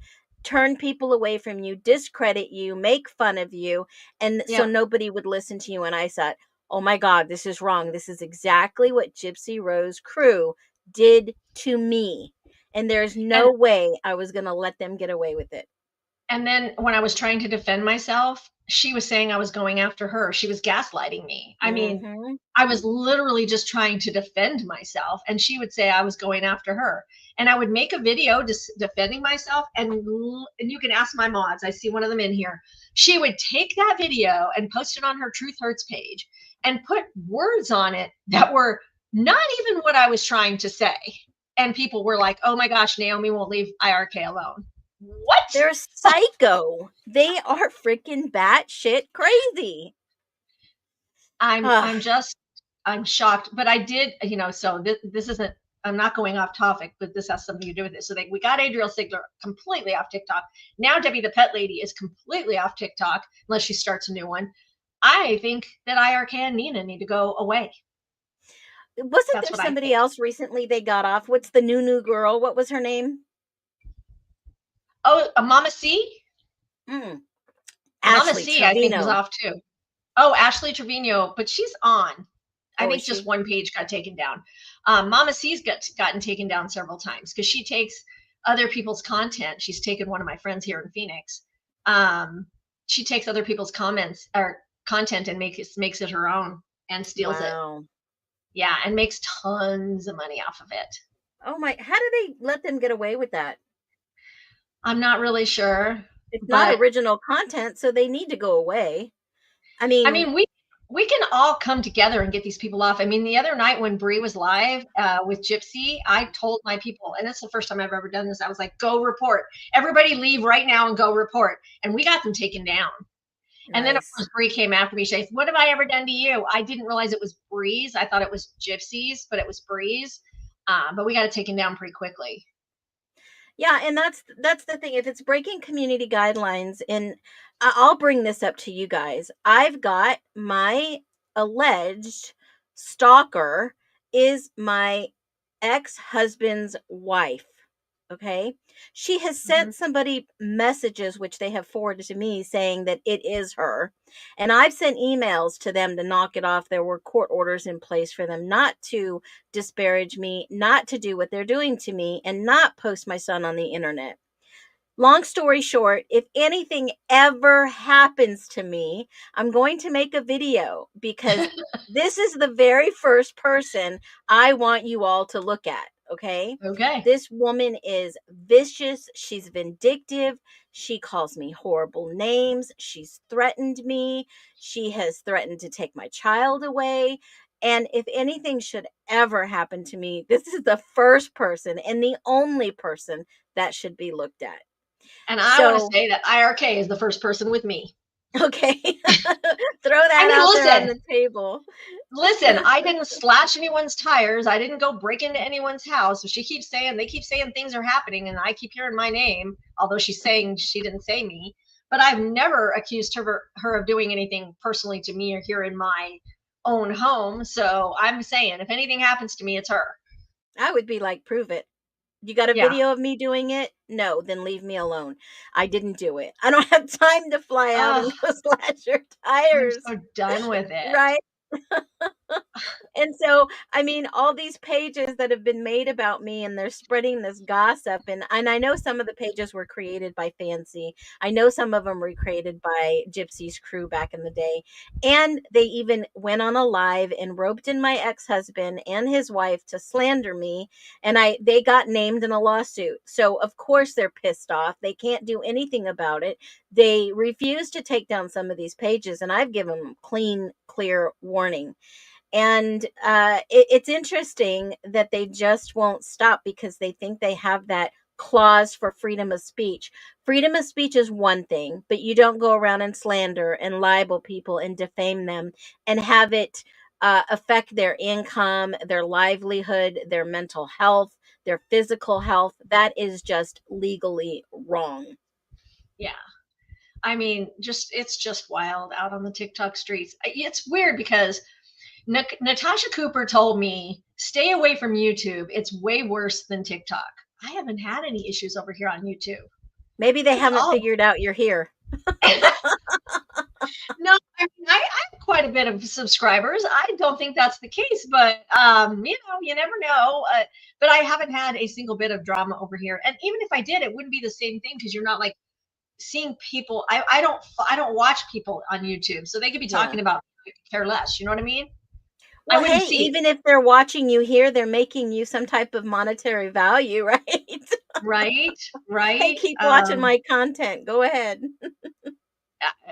turn people away from you, discredit you, make fun of you. And so Yep. nobody would listen to you. And I thought, oh my God, this is wrong. This is exactly what Gypsy Rose crew did to me. And there's no way I was going to let them get away with it. And then when I was trying to defend myself, she was saying I was going after her. She was gaslighting me. I mean, I was literally just trying to defend myself, and she would say I was going after her. And I would make a video just defending myself, and you can ask my mods. I see one of them in here. She would take that video and post it on her Truth Hurts page and put words on it that were not even what I was trying to say. And people were like, oh my gosh, Naomi won't leave IRK alone. What? They're psycho. They are freaking batshit crazy. I'm shocked. But I did, so this isn't, I'm not going off topic, but this has something to do with it. So we got Adriel Sigler completely off TikTok. Now Debbie the Pet Lady is completely off TikTok, unless she starts a new one. I think that IRK and Nina need to go away. Wasn't there somebody else recently they got off? What's the new girl? What was her name? Oh, Mama C? Mama C, I think, was off too. Oh, Ashley Trevino, but she's on. I think just one page got taken down. Mama C's gotten taken down several times because she takes other people's content. She's taken one of my friends here in Phoenix. She takes other people's comments or content and makes it her own and steals it. Yeah, and makes tons of money off of it. Oh my! How do they let them get away with that? I'm not really sure. It's not original content, so they need to go away. I mean, we can all come together and get these people off. I mean, the other night when Bree was live with Gypsy, I told my people, and it's the first time I've ever done this. I was like, go report. Everybody leave right now and go report. And we got them taken down. Nice. And then of course Bree came after me. She said, what have I ever done to you? I didn't realize it was Bree's. I thought it was Gypsy's, but it was Bree's. But we got it taken down pretty quickly. Yeah, and that's the thing. If it's breaking community guidelines, and I'll bring this up to you guys. I've got my alleged stalker is my ex-husband's wife. Okay. She has sent somebody messages, which they have forwarded to me, saying that it is her. And I've sent emails to them to knock it off. There were court orders in place for them not to disparage me, not to do what they're doing to me, and not post my son on the internet. Long story short, if anything ever happens to me, I'm going to make a video because this is the very first person I want you all to look at. Okay. This woman is vicious. She's vindictive. She calls me horrible names. She's threatened me. She has threatened to take my child away. And if anything should ever happen to me, this is the first person and the only person that should be looked at. And I want to say that IRK is the first person with me. Okay. Throw that out there on the table. Listen, I didn't slash anyone's tires. I didn't go break into anyone's house. So they keep saying things are happening, and I keep hearing my name, although she's saying she didn't say me. But I've never accused her of doing anything personally to me or here in my own home. So I'm saying if anything happens to me, it's her. I would be like, prove it. You got a video of me doing it? No, then leave me alone. I didn't do it. I don't have time to fly out and go slash your tires. I'm so done with it. Right? And so, I mean, all these pages that have been made about me, and they're spreading this gossip. And I know some of the pages were created by Fancy. I know some of them were created by Gypsy's crew back in the day. And they even went on a live and roped in my ex-husband and his wife to slander me. And they got named in a lawsuit. So, of course, they're pissed off. They can't do anything about it. They refuse to take down some of these pages. And I've given them clear warning. And it's interesting that they just won't stop because they think they have that clause for freedom of speech. Freedom of speech is one thing, but you don't go around and slander and libel people and defame them and have it affect their income, their livelihood, their mental health, their physical health. That is just legally wrong. Yeah. I mean, it's just wild out on the TikTok streets. It's weird because Natasha Cooper told me, stay away from YouTube. It's way worse than TikTok. I haven't had any issues over here on YouTube. Maybe they haven't figured out you're here. No, I mean, I have quite a bit of subscribers. I don't think that's the case, but you never know. But I haven't had a single bit of drama over here. And even if I did, it wouldn't be the same thing because you're not like seeing people. I don't watch people on YouTube, so they could be talking about care less. You know what I mean? Well, hey, even if they're watching you here, they're making you some type of monetary value, right? Right. Hey, keep watching my content. Go ahead.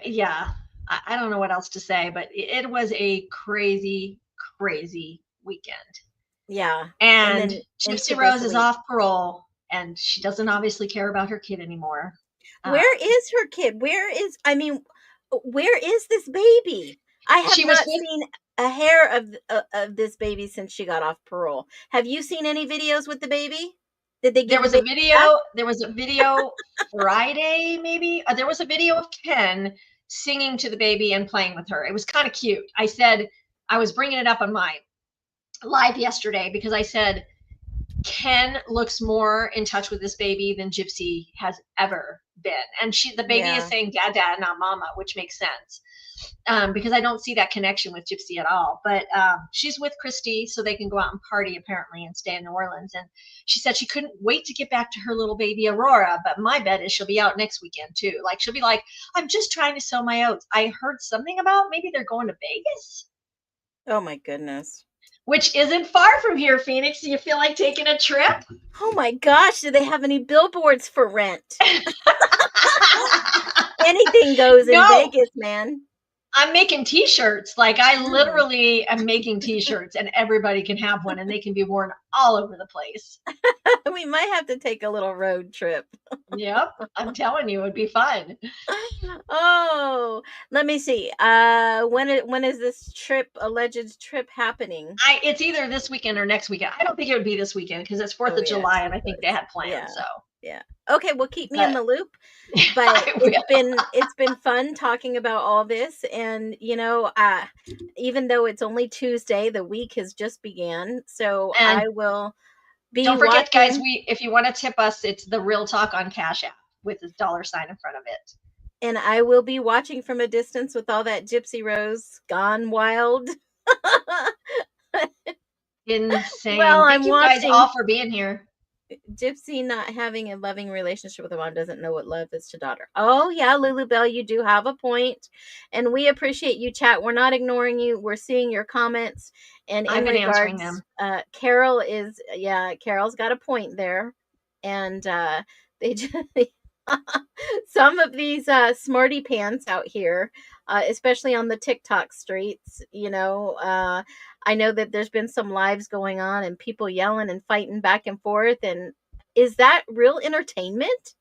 Yeah. I don't know what else to say, but it was a crazy, crazy weekend. Yeah. And Gypsy Rose is off parole, and she doesn't obviously care about her kid anymore. Where is her kid? Where is this baby? I have not seen a hair of this baby since she got off parole. Have you seen any videos with the baby? Did they? There was a video. There was a video Friday, maybe. There was a video of Ken singing to the baby and playing with her. It was kind of cute. I said I was bringing it up on my live yesterday because I said Ken looks more in touch with this baby than Gypsy has ever been, and the baby is saying "Dada," not "Mama," which makes sense. Because I don't see that connection with Gypsy at all. But she's with Christy, so they can go out and party apparently and stay in New Orleans. And she said she couldn't wait to get back to her little baby Aurora. But my bet is she'll be out next weekend too. Like she'll be like, I'm just trying to sow my oats. I heard something about maybe they're going to Vegas. Oh my goodness. Which isn't far from here, Phoenix. Do you feel like taking a trip? Oh my gosh, do they have any billboards for rent? Anything goes in Vegas, man. I'm making t-shirts. Like I literally am making t-shirts and everybody can have one and they can be worn all over the place. We might have to take a little road trip. Yep. I'm telling you, it'd be fun. Oh, let me see. When is this alleged trip happening? It's either this weekend or next weekend. I don't think it would be this weekend because it's 4th of July and I think they had plans. So yeah. Okay, well keep me in the loop. But it's been fun talking about all this, and even though it's only Tuesday, the week has just began. So I will be. Don't forget, guys. If you want to tip us, it's the Real Talk on Cash App with a $sign in front of it. And I will be watching from a distance with all that Gypsy Rose gone wild. Insane. Well, Thank you guys all for being here. Gypsy not having a loving relationship with her mom doesn't know what love is to daughter. Oh yeah, Lulu Bell, you do have a point, and we appreciate you, chat. We're not ignoring you. We're seeing your comments, and I've been answering them. Carol's got a point there, and they just some of these smarty pants out here, especially on the TikTok streets, I know that there's been some lives going on and people yelling and fighting back and forth. And is that real entertainment?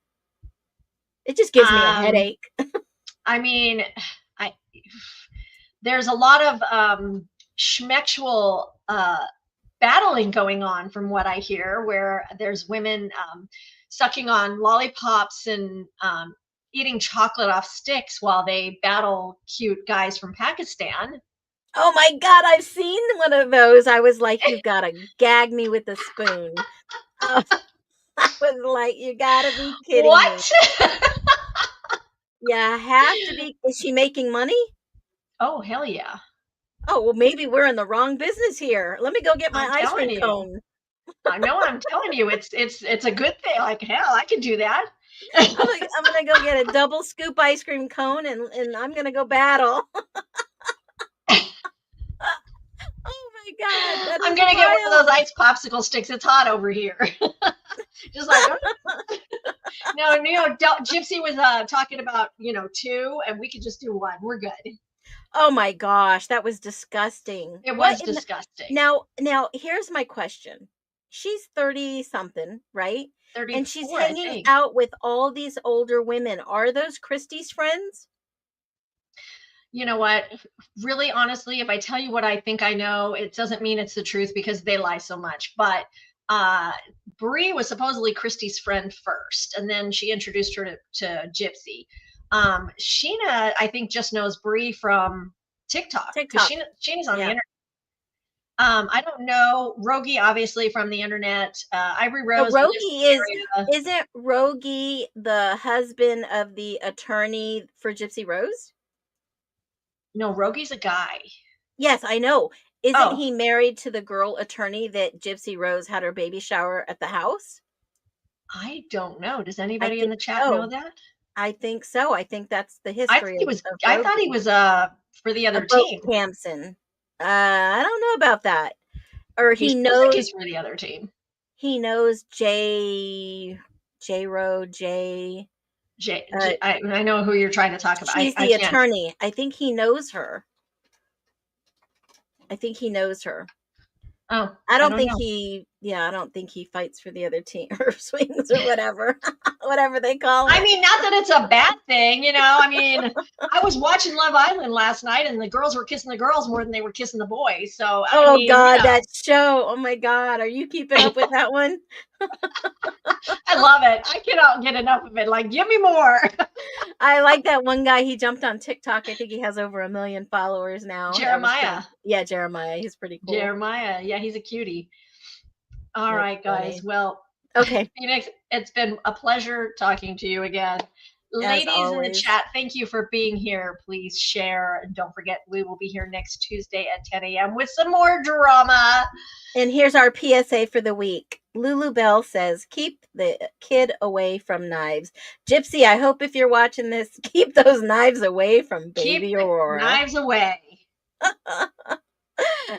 It just gives me a headache. I mean, there's a lot of schmexual battling going on from what I hear, where there's women sucking on lollipops and eating chocolate off sticks while they battle cute guys from Pakistan. Oh my God, I've seen one of those. I was like, you've got to gag me with a spoon. I was like, you got to be kidding me. Yeah, have to be. Is she making money? Oh, hell yeah. Oh, well, maybe we're in the wrong business here. Let me go get my ice cream cone. I know, I'm telling you, it's a good thing. Like, hell, I can do that. I'm gonna go get a double scoop ice cream cone and I'm gonna go battle. Oh my God! I'm gonna get one of those ice popsicle sticks. It's hot over here. Just like no, Gypsy was talking about 2, and we could just do 1. We're good. Oh my gosh, that was disgusting. It was disgusting. Now here's my question. she's 30 something, right? And she's 34, I hanging think. out with all these older women. Are those Christy's friends? You know what? Really, honestly, if I tell you what I think I know, it doesn't mean it's the truth because they lie so much. But Bree was supposedly Christy's friend first, and then she introduced her to Gypsy. Sheena, I think, just knows Bree from TikTok because TikTok. Sheena's on the Yeah. internet. I don't know Rogie, obviously from the internet. Ivory So Rose lives in Rogie the area. isn't Rogie the husband of the attorney for Gypsy Rose? No, Rogie's a guy. Yes, I know. Isn't Oh. he married to the girl attorney that Gypsy Rose had her baby shower at the house? I don't know. Does anybody in think the chat so. know that? I think so. I think that's the I history thought he was. of I thought he Rogie. was for the other Boat team. Campson. I don't know about that. Or He he seems knows like he's for the other team. he knows J-Ro, J. I know who you're trying to talk about. She's I the can't. attorney. I think he knows her. I think he knows her. Oh, I don't think know. I don't think he fights for the other team or swings or whatever, whatever they call it. I mean, not that it's a bad thing, you know. I mean, I was watching Love Island last night, and the girls were kissing the girls more than they were kissing the boys. So, oh I mean, God, you know. that show! Oh my God, are you keeping up with that one? I love it. I cannot get enough of it. Like, give me more. I like that one guy. He jumped on TikTok. I think he has over 1 million followers now. Jeremiah. Yeah, Jeremiah. He's pretty cool. Jeremiah. Yeah, he's a cutie. All right, guys. Well, okay. Phoenix, it's been a pleasure talking to you again. Ladies in the chat, thank you for being here. Please share. And don't forget, we will be here next Tuesday at 10 a.m. with some more drama. And here's our PSA for the week. Lulu Bell says, keep the kid away from knives. Gypsy, I hope if you're watching this, keep those knives away from baby Aurora. Knives away.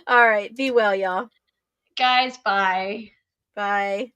All right. Be well, y'all. Guys, bye. Bye.